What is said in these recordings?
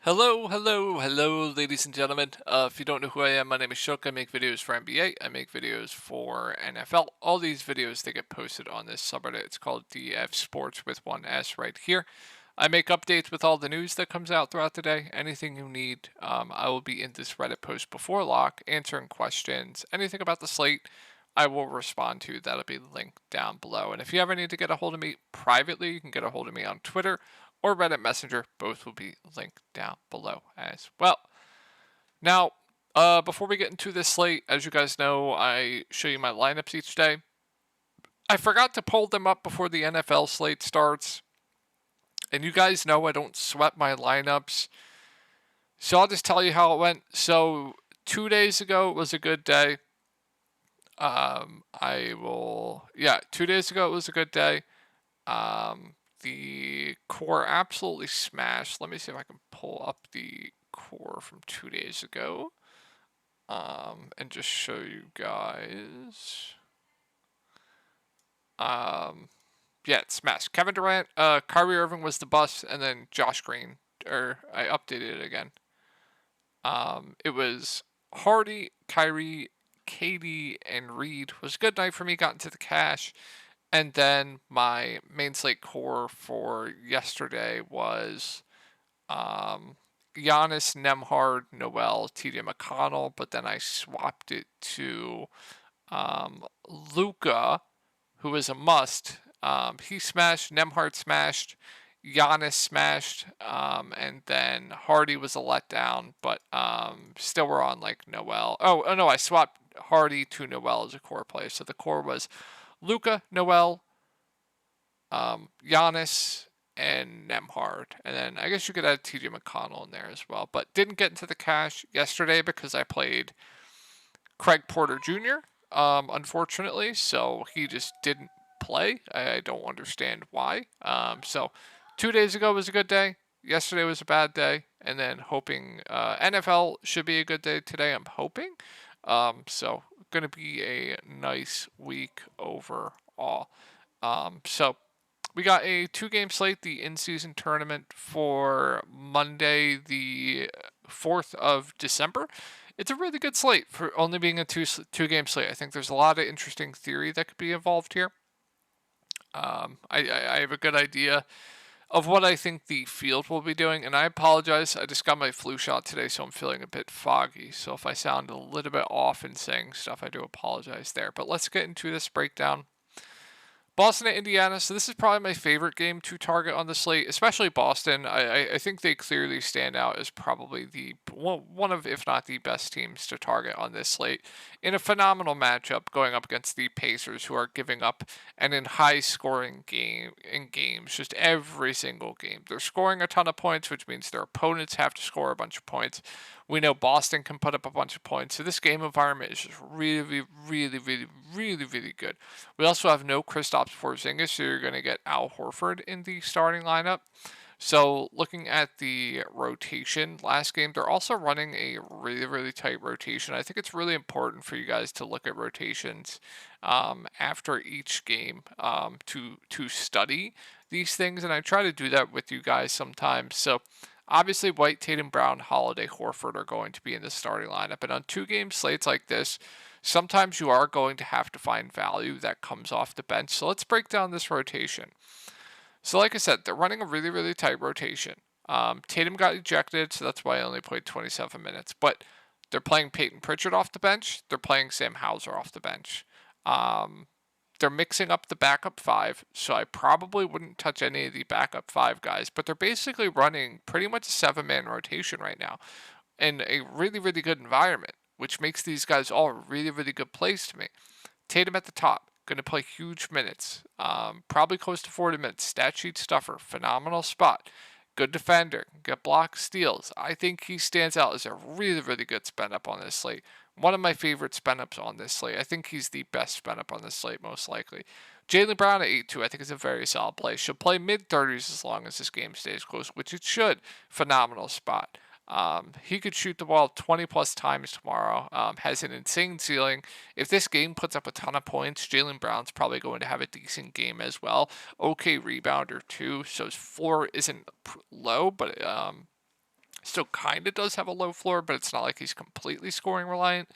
Hello, ladies and gentlemen. If you don't know who I am, my name is Shook. I make videos for NBA. I make videos for NFL. All these videos, they get posted on this subreddit. It's called DF Sports with one S right here. I make updates with all the news that comes out throughout the day. Anything you need, I will be in this Reddit post before lock, answering questions. Anything about the slate, I will respond to. That'll be linked down below. And if you ever need to get a hold of me privately, you can get a hold of me on Twitter or Reddit Messenger. Both will be linked down below as well. Now, before we get into this slate, as you guys know, I show you my lineups each day. I forgot to pull them up before the NFL slate starts. And you guys know I don't sweat my lineups. So I'll just tell you how it went. So 2 days ago was a good day. 2 days ago it was a good day. The core absolutely smashed. Let me see if I can pull up the core from 2 days ago. And just show you guys. Yeah, it smashed. Kevin Durant, Kyrie Irving was the bust, and then Josh Green. Or I updated it again. It was Hardy, Kyrie, Katie, and Reed. Was a good night for me. Got into the cash. And then my main slate core for yesterday was Giannis, Nemhard, Noel, TJ McConnell, but then I swapped it to Luca, who was a must. He smashed, Nemhard smashed, Giannis smashed, and then Hardy was a letdown, but still we're on like Noel. Oh no, I swapped Hardy to Noel as a core player. So the core was Luca, Noel, Giannis, and Nemhard. And then I guess you could add TJ McConnell in there as well. But didn't get into the cash yesterday because I played Craig Porter Jr., unfortunately. So he just didn't play. I don't understand why. So 2 days ago was a good day. Yesterday was a bad day. And then hoping NFL should be a good day today, I'm hoping. So going to be a nice week overall. So we got a 2-game slate, the in-season tournament for Monday, the 4th of December. It's a really good slate for only being a two-game slate. I think there's a lot of interesting theory that could be involved here. I have a good idea of what I think the field will be doing, and I apologize. I just got my flu shot today, so I'm feeling a bit foggy. So if I sound a little bit off in saying stuff, I do apologize there. But let's get into this breakdown. Boston at Indiana. So this is probably my favorite game to target on the slate, especially Boston. I think they clearly stand out as probably the one of, if not the best teams to target on this slate in a phenomenal matchup going up against the Pacers, who are giving up and in high scoring games just every single game. They're scoring a ton of points, which means their opponents have to score a bunch of points. We know Boston can put up a bunch of points. So this game environment is just really good. We also have no Kristaps Porzingis, so you're going to get Al Horford in the starting lineup. So looking at the rotation last game, they're also running a really tight rotation. I think it's really important for you guys to look at rotations after each game to study these things, and I try to do that with you guys sometimes. So obviously, White, Tatum, Brown, Holiday, Horford are going to be in the starting lineup. And on 2-game slates like this, sometimes you are going to have to find value that comes off the bench. So let's break down this rotation. So like I said, they're running a really tight rotation. Tatum got ejected, so that's why I only played 27 minutes. But they're playing Peyton Pritchard off the bench. They're playing Sam Hauser off the bench. They're mixing up the backup 5, so I probably wouldn't touch any of the backup 5 guys, but they're basically running pretty much a 7-man rotation right now in a really good environment, which makes these guys all really good plays to me. Tatum at the top, going to play huge minutes, probably close to 40 minutes, stat sheet stuffer, phenomenal spot, good defender, get blocks, steals. I think he stands out as a really good spend up on this slate. One of my favorite spend ups on this slate. I think he's the best spend up on this slate, most likely. Jaylen Brown at 8-2, I think is a very solid play. Should play mid-30s as long as this game stays close, which it should. Phenomenal spot. He could shoot the ball 20 plus times tomorrow. Has an insane ceiling. If this game puts up a ton of points, Jaylen Brown's probably going to have a decent game as well. Okay rebounder too, so his floor isn't low, but still kind of does have a low floor, but it's not like he's completely scoring reliant.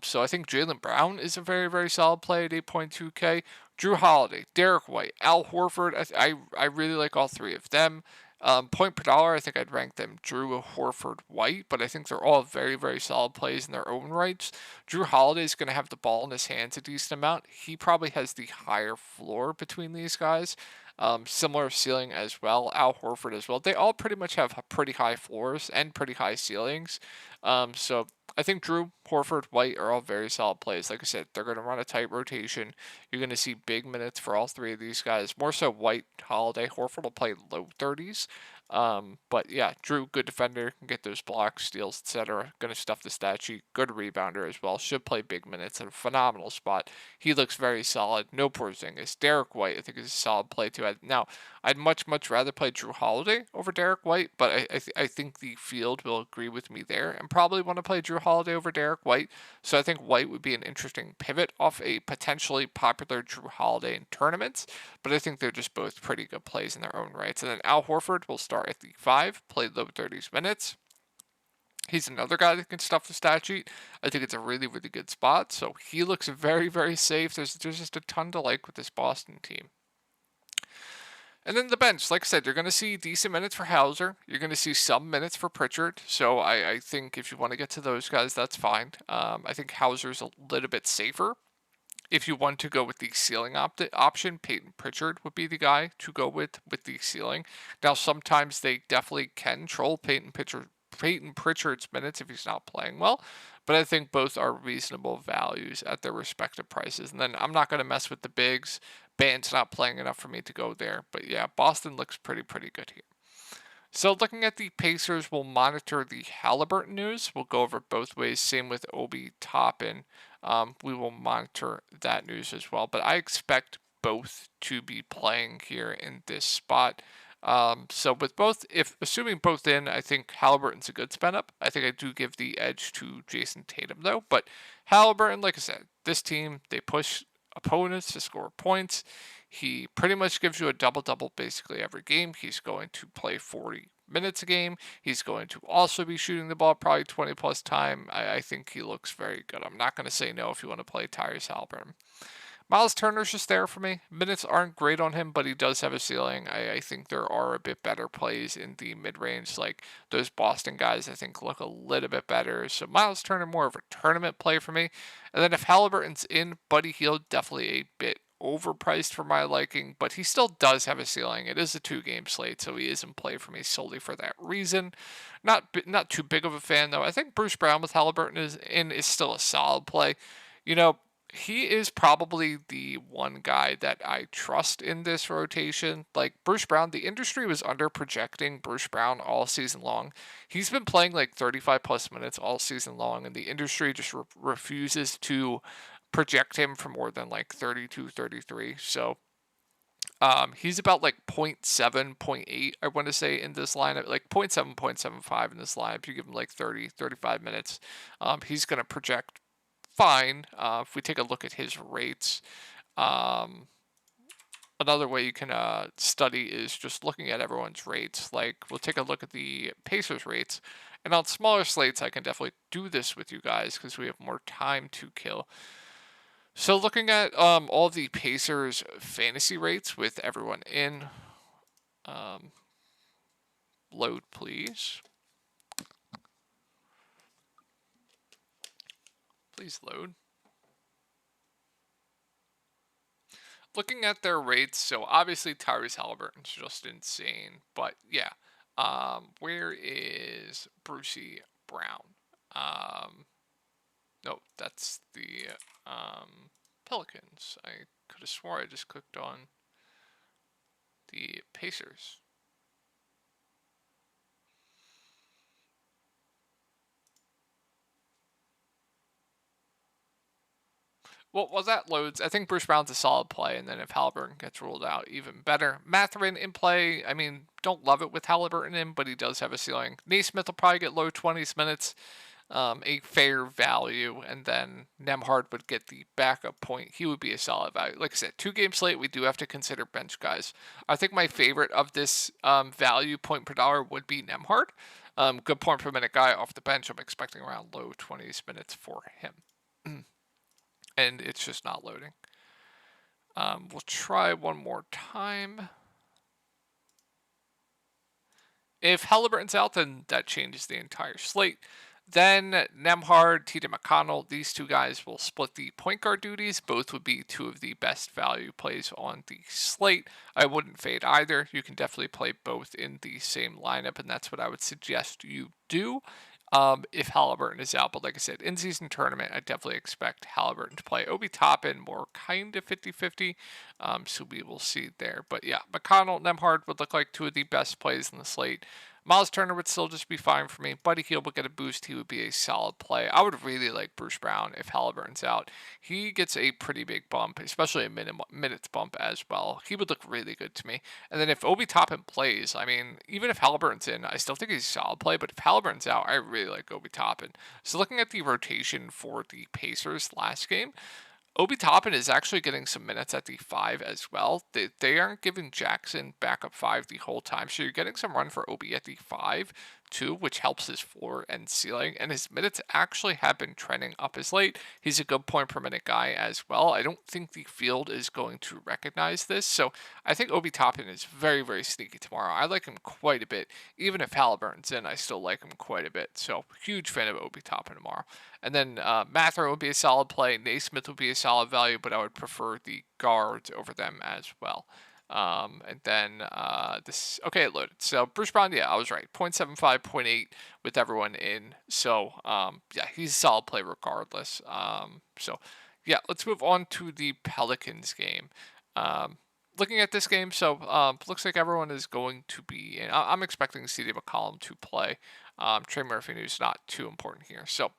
So I think Jaylen Brown is a very, very solid play at 8.2K. Drew Holiday, Derek White, Al Horford. I really like all three of them. Point per dollar, I think I'd rank them Drew, Horford, White, but I think they're all very, very solid plays in their own rights. Drew Holiday is going to have the ball in his hands a decent amount. He probably has the higher floor between these guys. Similar ceiling as well. Al Horford as well. They all pretty much have pretty high floors and pretty high ceilings. So I think Drew, Horford, White are all very solid plays. Like I said, they're going to run a tight rotation. You're going to see big minutes for all three of these guys. More so White, Holiday. Horford will play low 30s. But yeah, Drew, good defender, can get those blocks, steals, etc. Going to stuff the stat sheet. Good rebounder as well. Should play big minutes at a phenomenal spot. He looks very solid. No Porzingis. Derek White, I think, is a solid play too. Now, I'd much rather play Drew Holiday over Derek White, but I think the field will agree with me there and probably want to play Drew Holiday over Derek White. So I think White would be an interesting pivot off a potentially popular Drew Holiday in tournaments, but I think they're just both pretty good plays in their own rights. And then Al Horford will start at the 5, play low 30s minutes. He's another guy that can stuff the stat sheet. I think it's a really, really good spot. So he looks very, very safe. There's just a ton to like with this Boston team. And then the bench, like I said, you're going to see decent minutes for Hauser. You're going to see some minutes for Pritchard. So I think if you want to get to those guys, that's fine. I think Hauser's a little bit safer. If you want to go with the ceiling option, Peyton Pritchard would be the guy to go with the ceiling. Now, sometimes they definitely can troll Peyton Pritchard's minutes if he's not playing well, but I think both are reasonable values at their respective prices. And then I'm not going to mess with the bigs. Band's not playing enough for me to go there. But yeah, Boston looks pretty good here. So looking at the Pacers, we'll monitor the Halliburton news. We'll go over both ways. Same with Obi Toppin. We will monitor that news as well. But I expect both to be playing here in this spot. So with both, if assuming both in, I think Halliburton's a good spin up. I think I do give the edge to Jason Tatum though. But Halliburton, like I said, this team, they push opponents to score points. He pretty much gives you a double-double basically every game. He's going to play 40 minutes a game. He's going to also be shooting the ball probably 20 plus time. I think he looks very good. I'm not going to say no if you want to play Tyrese Halliburton. Miles Turner's just there for me. Minutes aren't great on him, but he does have a ceiling. I think there are a bit better plays in the mid-range, like those Boston guys I think look a little bit better. So Miles Turner, more of a tournament play for me. And then if Halliburton's in, Buddy Hield, definitely a bit overpriced for my liking, but he still does have a ceiling. It is a 2-game slate, so he is in play for me solely for that reason. Not too big of a fan, though. I think Bruce Brown with Halliburton is still a solid play. You know, he is probably the one guy that I trust in this rotation. Like Bruce Brown, the industry was under projecting Bruce Brown all season long. He's been playing like 35 plus minutes all season long, and the industry just refuses to project him for more than like 32, 33. So he's about like 0.7, 0.8, I want to say, in this lineup, like 0.7, 0.75 in this lineup. You give him like 30, 35 minutes. He's going to project fine. If we take a look at his rates, another way you can study is just looking at everyone's rates. Like we'll take a look at the Pacers rates, and on smaller slates I can definitely do this with you guys because we have more time to kill. So looking at all the Pacers fantasy rates with everyone in, load please. Please load. Looking at their rates, so obviously Tyrese Halliburton's just insane, but yeah, where is Brucey Brown? No, that's the Pelicans. I could have swore I just clicked on the Pacers. Well, that loads. I think Bruce Brown's a solid play, and then if Halliburton gets ruled out, even better. Mathurin in play. I mean, don't love it with Halliburton in, but he does have a ceiling. Naismith will probably get low 20s minutes, a fair value, and then Nembhard would get the backup point. He would be a solid value. Like I said, 2-game slate, we do have to consider bench guys. I think my favorite of this value point per dollar would be Nembhard. Good point per minute guy off the bench. I'm expecting around low 20s minutes for him. And it's just not loading. We'll try one more time. If Halliburton's out, then that changes the entire slate. Then Nemhard, TJ McConnell, these two guys will split the point guard duties. Both would be two of the best value plays on the slate. I wouldn't fade either. You can definitely play both in the same lineup, and that's what I would suggest you do. If Halliburton is out. But like I said, in-season tournament, I definitely expect Halliburton to play. Obi Toppin more kind of 50-50, so we will see there. But yeah, McConnell, Nemhard would look like two of the best plays in the slate. Miles Turner would still just be fine for me. Buddy Hield would get a boost. He would be a solid play. I would really like Bruce Brown if Halliburton's out. He gets a pretty big bump, especially a minutes bump as well. He would look really good to me. And then if Obi Toppin plays, I mean, even if Halliburton's in, I still think he's a solid play. But if Halliburton's out, I really like Obi Toppin. So looking at the rotation for the Pacers last game, Obi Toppin is actually getting some minutes at the 5 as well. They aren't giving Jackson backup 5 the whole time, so you're getting some run for Obi at the 5 too, which helps his floor and ceiling. And his minutes actually have been trending up as late. He's a good point per minute guy as well. I don't think the field is going to recognize this, so I think Obi Toppin is very, very sneaky tomorrow. I like him quite a bit. Even if Halliburton's in, I still like him quite a bit. So huge fan of Obi Toppin tomorrow. And then Matherin would be a solid play. Naismith would be a solid value, but I would prefer the guards over them as well. And then this, okay, it loaded. So Bruce Brown, yeah, I was right. 0.75, 0.8 with everyone in. So yeah, he's a solid play regardless. So yeah, let's move on to the Pelicans game. Looking at this game, so looks like everyone is going to be in. I'm expecting C.J. McCollum to play. Trey Murphy news not too important here. So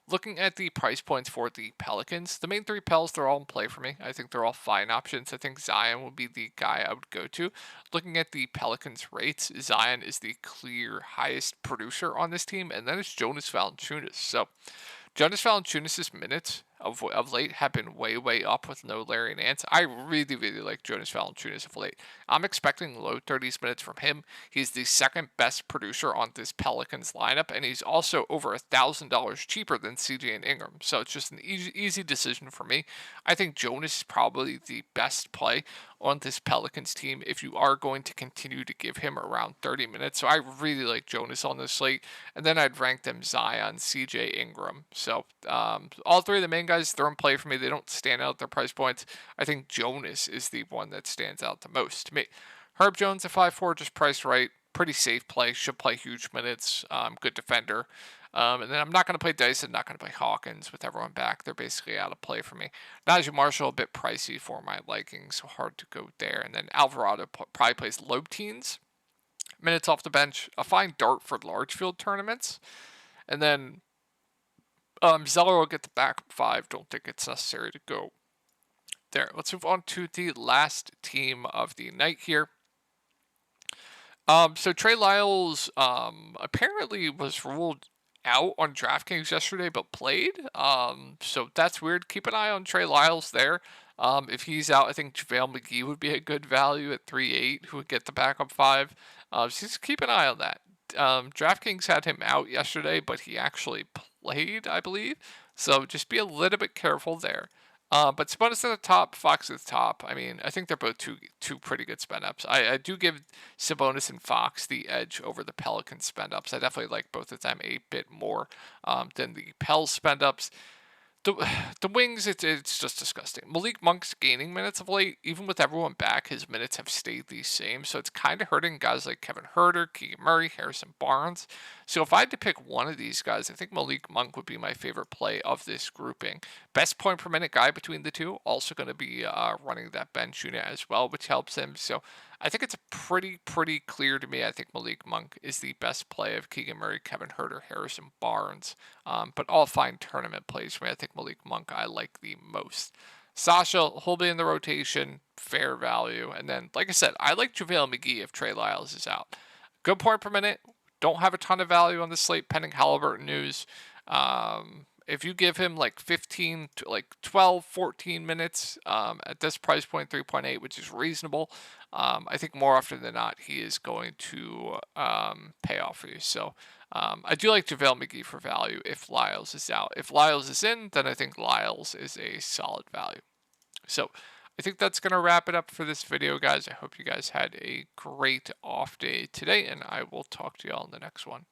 looking at the price points for the Pelicans, the main three Pels, they're all in play for me. I think they're all fine options. I think Zion would be the guy I would go to. Looking at the Pelicans rates, Zion is the clear highest producer on this team, and then it's Jonas Valanciunas. So Jonas Valanciunas' minutes of late have been way, way up with no Larry Nance. I really, really like Jonas Valanciunas of late. I'm expecting low 30s minutes from him. He's the second best producer on this Pelicans lineup, and he's also over $1,000 cheaper than CJ and Ingram. So it's just an easy decision for me. I think Jonas is probably the best play on this Pelicans team if you are going to continue to give him around 30 minutes. So I really like Jonas on this slate. And then I'd rank them Zion, CJ, Ingram. So all three of the main guys, they're in play for me. They don't stand out at their price points. I think Jonas is the one that stands out the most to me. Herb Jones at 5'4", just priced right. Pretty safe play. Should play huge minutes. Good defender. And then I'm not going to play Dyson, not going to play Hawkins with everyone back. They're basically out of play for me. Najee Marshall, a bit pricey for my liking, so hard to go there. And then Alvarado probably plays low teens. Minutes off the bench. A fine dart for large field tournaments. And then Zeller will get the backup 5. Don't think it's necessary to go there. Let's move on to the last team of the night here. So Trey Lyles apparently was ruled out on DraftKings yesterday, but played. So that's weird. Keep an eye on Trey Lyles there. If he's out, I think JaVale McGee would be a good value at 3.8, who would get the backup 5. So just keep an eye on that. DraftKings had him out yesterday, but he actually played, I believe. So just be a little bit careful there. But Sabonis at the top, Fox at the top. I mean, I think they're both two pretty good spend ups. I do give Sabonis and Fox the edge over the Pelicans spend ups. I definitely like both of them a bit more than the Pels spend ups. The wings, it's just disgusting. Malik Monk's gaining minutes of late. Even with everyone back, his minutes have stayed the same. So it's kind of hurting guys like Kevin Huerter, Keegan Murray, Harrison Barnes. So if I had to pick one of these guys, I think Malik Monk would be my favorite play of this grouping. Best point per minute guy between the two. Also going to be running that bench unit as well, which helps him. So I think it's pretty clear to me. I think Malik Monk is the best play of Keegan Murray, Kevin Huerter, Harrison Barnes. But all fine tournament plays for me. I think Malik Monk I like the most. Sasha, he'll be in the rotation, fair value. And then, like I said, I like JaVale McGee if Trey Lyles is out. Good point per minute. Don't have a ton of value on the slate pending Halliburton news. If you give him like 15 to like 12, 14 minutes at this price point, 3.8, which is reasonable, I think more often than not he is going to pay off for you. So I do like JaVale McGee for value if Lyles is out. If Lyles is in, then I think Lyles is a solid value. So I think that's going to wrap it up for this video, guys. I hope you guys had a great off day today, and I will talk to you all in the next one.